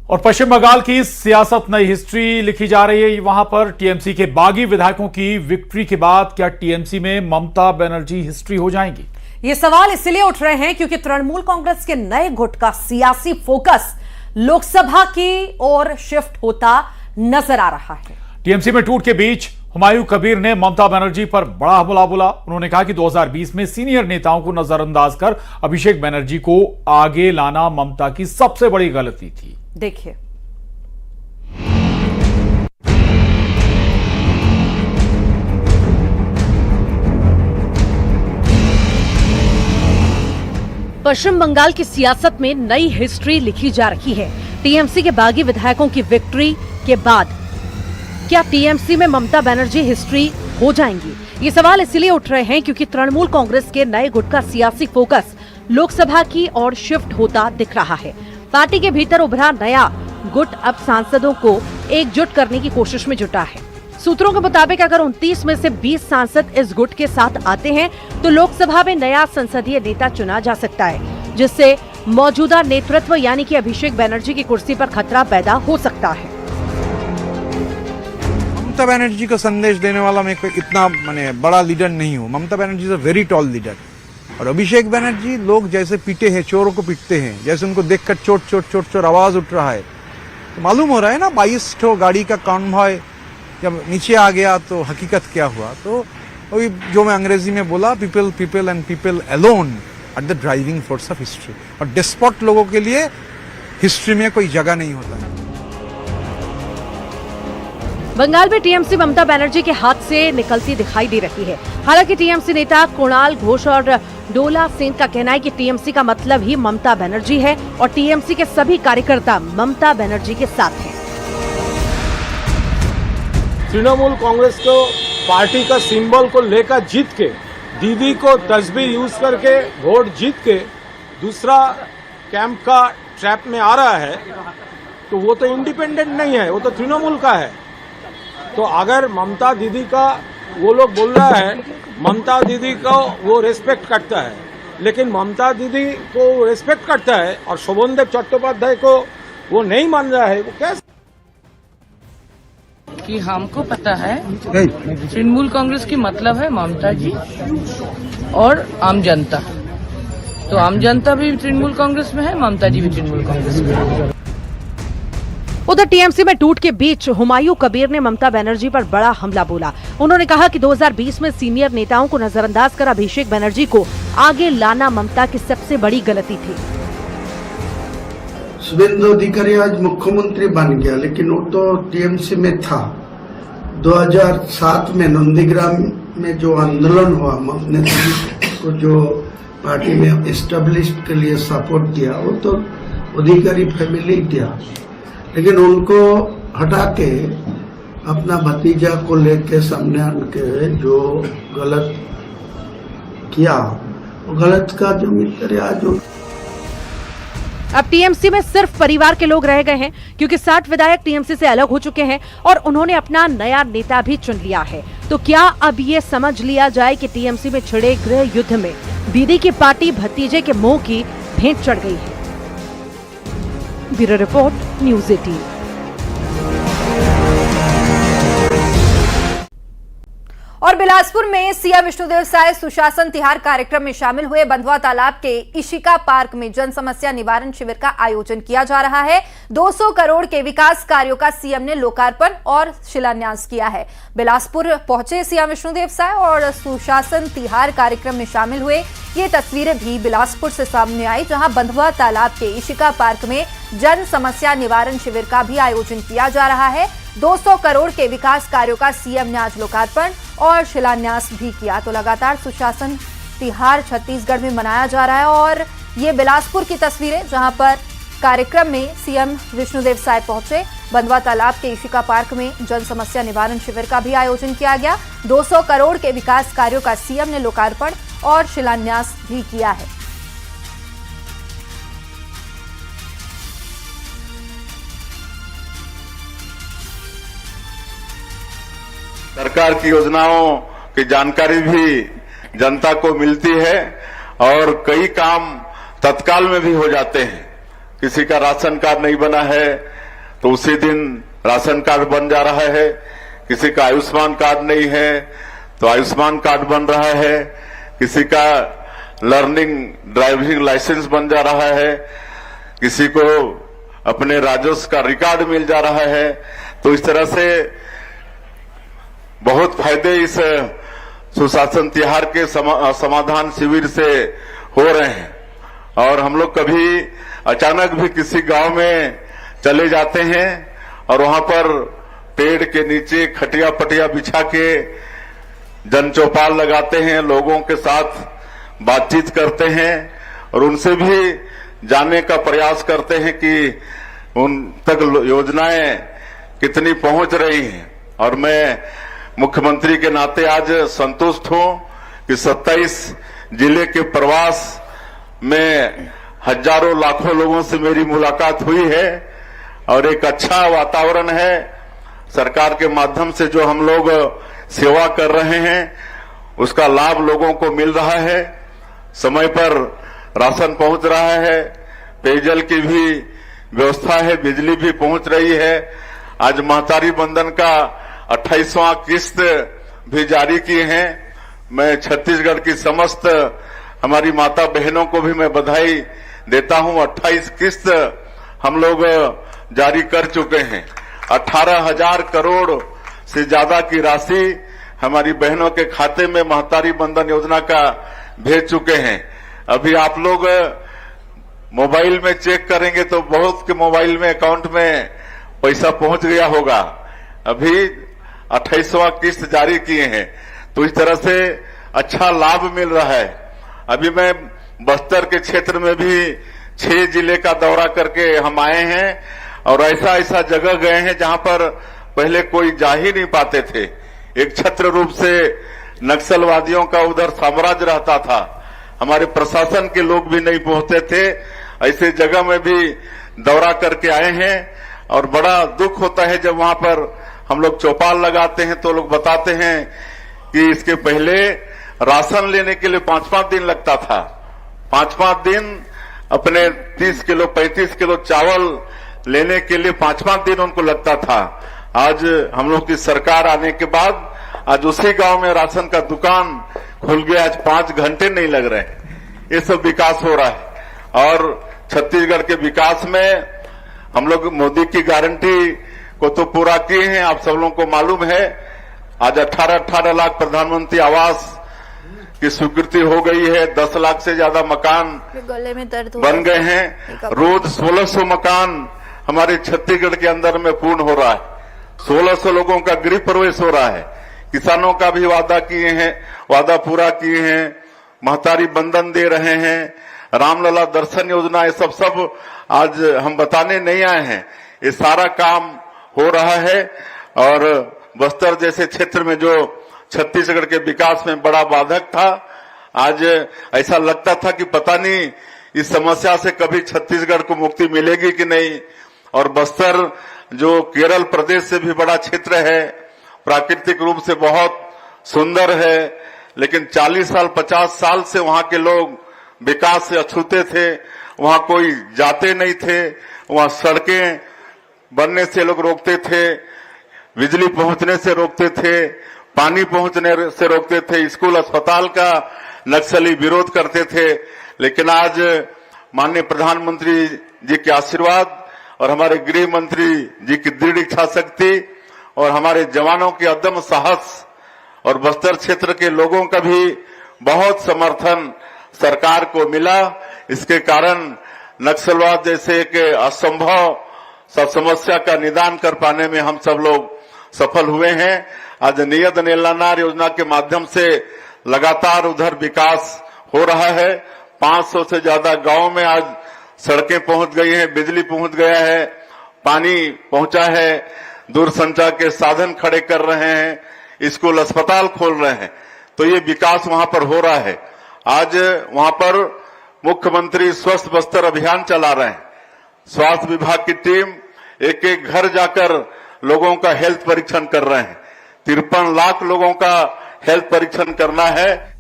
और पश्चिम बंगाल की सियासत नई हिस्ट्री लिखी जा रही है। वहां पर टीएमसी के बागी विधायकों की विक्ट्री के बाद क्या टीएमसी में ममता बनर्जी हिस्ट्री हो जाएंगी? ये सवाल इसलिए उठ रहे हैं क्योंकि तृणमूल कांग्रेस के नए गुट का सियासी फोकस लोकसभा की ओर शिफ्ट होता नजर आ रहा है। टीएमसी में टूट के बीच हुमायूं कबीर ने ममता बनर्जी पर बड़ा हमला बोला। उन्होंने कहा कि 2020 में सीनियर नेताओं को नजरअंदाज कर अभिषेक बनर्जी को आगे लाना ममता की सबसे बड़ी गलती थी। देखिए, पश्चिम बंगाल की सियासत में नई हिस्ट्री लिखी जा रही है। टीएमसी के बागी विधायकों की विक्ट्री के बाद क्या टीएमसी में ममता बनर्जी हिस्ट्री हो जाएंगी? ये सवाल इसलिए उठ रहे हैं क्योंकि तृणमूल कांग्रेस के नए गुट का सियासी फोकस लोकसभा की ओर शिफ्ट होता दिख रहा है। पार्टी के भीतर उभरा नया गुट अब सांसदों को एकजुट करने की कोशिश में जुटा है। सूत्रों के मुताबिक अगर 29 में से 20 सांसद इस गुट के साथ आते हैं तो लोकसभा में नया संसदीय नेता चुना जा सकता है, जिससे मौजूदा नेतृत्व यानी कि अभिषेक बनर्जी की कुर्सी पर खतरा पैदा हो सकता है। ममता बनर्जी को संदेश देने वाला मैं कोई इतना बड़ा लीडर नहीं हूँ। Mamata Banerjee is a very tall leader. और अभिषेक बनर्जी लोग जैसे पीटे हैं, चोरों को पीटते हैं, जैसे उनको देखकर चोट चोट चोट चोट आवाज उठ रहा है, तो मालूम हो रहा है ना 22 ठो गाड़ी का कॉन्वॉय जब नीचे आ गया तो हकीकत क्या हुआ। तो वही जो मैं अंग्रेजी में बोला, people people and people alone at the driving force of history. और डेस्पॉट लोगों के लिए हिस्ट्री में कोई जगह नहीं होता है। बंगाल में टीएमसी ममता बनर्जी के हाथ से निकलती दिखाई दे रही है। हालांकि टीएमसी नेता कुणाल घोष और डोला सेन का कहना है कि टीएमसी का मतलब ही ममता बनर्जी है और टीएमसी के सभी कार्यकर्ता ममता बनर्जी के साथ हैं। तृणमूल कांग्रेस को पार्टी का सिंबल को लेकर जीत के, दीदी को तस्वीर यूज करके वोट जीत के दूसरा कैंप का ट्रैप में आ रहा है, तो वो तो इंडिपेंडेंट नहीं है, वो तो तृणमूल का है। तो अगर ममता दीदी का वो लोग बोल रहा है, ममता दीदी को वो रेस्पेक्ट करता है, लेकिन ममता दीदी को रेस्पेक्ट करता है और शोभनदेव चट्टोपाध्याय को वो नहीं मान रहा है, वो कैसे? कि हमको पता है तृणमूल कांग्रेस की मतलब है ममता जी और आम जनता। तो आम जनता भी तृणमूल कांग्रेस में है, ममता जी भी तृणमूल कांग्रेस में है। उधर टीएमसी में टूट के बीच हुमायूं कबीर ने ममता बनर्जी पर बड़ा हमला बोला। उन्होंने कहा कि 2020 में सीनियर नेताओं को नजरअंदाज कर अभिषेक बनर्जी को आगे लाना ममता की सबसे बड़ी गलती थी। शुभेंदु अधिकारी आज मुख्यमंत्री बन गया, लेकिन वो तो टीएमसी में था। 2007 में नंदीग्राम में जो आंदोलन हुआ, नेताजी को जो पार्टी में एस्टेब्लिश के लिए सपोर्ट दिया, वो तो अधिकारी फैमिली दिया, लेकिन उनको हटा के अपना भतीजा को लेके सामने आके जो गलत किया, वो गलत का जो मित्र आज अब टीएमसी में सिर्फ परिवार के लोग रह गए हैं क्योंकि 60 विधायक टीएमसी से अलग हो चुके हैं और उन्होंने अपना नया नेता भी चुन लिया है। तो क्या अब ये समझ लिया जाए कि टीएमसी में छिड़े गृह युद्ध में दीदी की पार्टी भतीजे के मुंह की भेंट चढ़ गई है? Bureau report, news 18। और बिलासपुर में सीएम विष्णुदेव साय सुशासन तिहार कार्यक्रम में शामिल हुए। बंधवा तालाब के इशिका पार्क में जन समस्या निवारण शिविर का आयोजन किया जा रहा है। 200 करोड़ के विकास कार्यों का सीएम ने लोकार्पण और शिलान्यास किया है। बिलासपुर पहुंचे सीएम विष्णुदेव साय और सुशासन तिहार कार्यक्रम में शामिल हुए। ये तस्वीरें भी बिलासपुर से सामने आई, जहां बंधवा तालाब के इशिका पार्क में जन समस्या निवारण शिविर का भी आयोजन किया जा रहा है। 200 करोड़ के विकास कार्यों का सीएम ने आज लोकार्पण और शिलान्यास भी किया। तो लगातार सुशासन तिहार छत्तीसगढ़ में मनाया जा रहा है और ये बिलासपुर की तस्वीरें, जहां पर कार्यक्रम में सीएम विष्णुदेव साय पहुंचे। बंधवा तालाब के इशिका पार्क में जन समस्या निवारण शिविर का भी आयोजन किया गया। 200 करोड़ के विकास कार्यों का सीएम ने लोकार्पण और शिलान्यास भी किया है। सरकार की योजनाओं की जानकारी भी जनता को मिलती है और कई काम तत्काल में भी हो जाते हैं। किसी का राशन कार्ड नहीं बना है, तो उसी दिन राशन कार्ड बन जा रहा है। किसी का आयुष्मान कार्ड नहीं है तो आयुष्मान कार्ड बन रहा है। किसी का लर्निंग ड्राइविंग लाइसेंस बन जा रहा है। किसी को अपने राजस्व का रिकॉर्ड मिल जा रहा है। तो इस तरह से बहुत फायदे इस सुशासन तिहार के समाधान शिविर से हो रहे हैं। और हम लोग कभी अचानक भी किसी गांव में चले जाते हैं और वहां पर पेड़ के नीचे खटिया पटिया बिछा के जन चौपाल लगाते हैं, लोगों के साथ बातचीत करते हैं और उनसे भी जानने का प्रयास करते हैं कि उन तक योजनाएं कितनी पहुंच रही हैं। और मैं मुख्यमंत्री के नाते आज संतुष्ट हूं कि 27 जिले के प्रवास में हजारों लाखों लोगों से मेरी मुलाकात हुई है और एक अच्छा वातावरण है। सरकार के माध्यम से जो हम लोग सेवा कर रहे हैं उसका लाभ लोगों को मिल रहा है। समय पर राशन पहुंच रहा है, पेयजल की भी व्यवस्था है, बिजली भी पहुंच रही है। आज महतारी बंधन का 28वां किस्त भी जारी किए हैं। मैं छत्तीसगढ़ की समस्त हमारी माता बहनों को भी मैं बधाई देता हूं। 28 किस्त हम लोग जारी कर चुके हैं। 18,000 करोड़ से ज्यादा की राशि हमारी बहनों के खाते में महतारी बंधन योजना का भेज चुके हैं। अभी आप लोग मोबाइल में चेक करेंगे तो बहुत के मोबाइल में अकाउंट में पैसा पहुंच गया होगा। अभी 28वां किस्त जारी किए हैं। तो इस तरह से अच्छा लाभ मिल रहा है। अभी मैं बस्तर के क्षेत्र में भी 6 जिले का दौरा करके हम आए हैं और ऐसा ऐसा जगह गए हैं जहां पर पहले कोई जा ही नहीं पाते थे। एक छत्र रूप से नक्सलवादियों का उधर साम्राज्य रहता था, हमारे प्रशासन के लोग भी नहीं पहुंचते थे। ऐसे जगह में भी दौरा करके आए हैं और बड़ा दुख होता है जब वहां पर हम लोग चौपाल लगाते हैं तो लोग बताते हैं कि इसके पहले राशन लेने के लिए 5-5 दिन लगता था। 5-5 दिन अपने 30 किलो 35 किलो चावल लेने के लिए 5-5 दिन उनको लगता था। आज हम लोग की सरकार आने के बाद आज उसी गांव में राशन का दुकान खुल गया। आज 5 घंटे नहीं लग रहे। ये सब विकास हो रहा है और छत्तीसगढ़ के विकास में हम लोग मोदी की गारंटी को तो पूरा किए हैं। आप सब लोगों को मालूम है आज 18 लाख प्रधानमंत्री आवास की स्वीकृति हो गई है। 10 लाख से ज्यादा मकान गले में दर्द बन गए हैं। रोज 1600 मकान हमारे छत्तीसगढ़ के अंदर में पूर्ण हो रहा है। 1600 लोगों का गृह प्रवेश हो रहा है। किसानों का भी वादा पूरा किए हैं। महतारी बंधन दे रहे हैं। रामलला दर्शन योजना, ये सब आज हम बताने नहीं आए हैं। ये सारा काम हो रहा है और बस्तर जैसे क्षेत्र में जो छत्तीसगढ़ के विकास में बड़ा बाधक था, आज ऐसा लगता था कि पता नहीं इस समस्या से कभी छत्तीसगढ़ को मुक्ति मिलेगी कि नहीं। और बस्तर जो केरल प्रदेश से भी बड़ा क्षेत्र है, प्राकृतिक रूप से बहुत सुंदर है, लेकिन 40 साल 50 साल से वहां के लोग विकास से अछूते थे। वहां कोई जाते नहीं थे, वहां सड़कें बनने से लोग रोकते थे, बिजली पहुंचने से रोकते थे, पानी पहुंचने से रोकते थे, स्कूल अस्पताल का नक्सली विरोध करते थे। लेकिन आज माननीय प्रधानमंत्री जी के आशीर्वाद और हमारे गृह मंत्री जी की दृढ़ इच्छा शक्ति और हमारे जवानों के अदम्य साहस और बस्तर क्षेत्र के लोगों का भी बहुत समर्थन सरकार को मिला। इसके कारण नक्सलवाद जैसे एक असंभव समस्या का निदान कर पाने में हम सब लोग सफल हुए हैं। आज नियत नेलानार योजना के माध्यम से लगातार उधर विकास हो रहा है। 500 से ज्यादा गांव में आज सड़कें पहुंच गई हैं, बिजली पहुंच गया है, पानी पहुंचा है, दूरसंचार के साधन खड़े कर रहे हैं, स्कूल अस्पताल खोल रहे हैं। तो ये विकास वहां पर हो रहा है। आज वहां पर मुख्यमंत्री स्वस्थ बस्तर अभियान चला रहे हैं। स्वास्थ्य विभाग की टीम एक एक घर जाकर लोगों का हेल्थ परीक्षण कर रहे हैं। 53 लाख लोगों का हेल्थ परीक्षण करना है।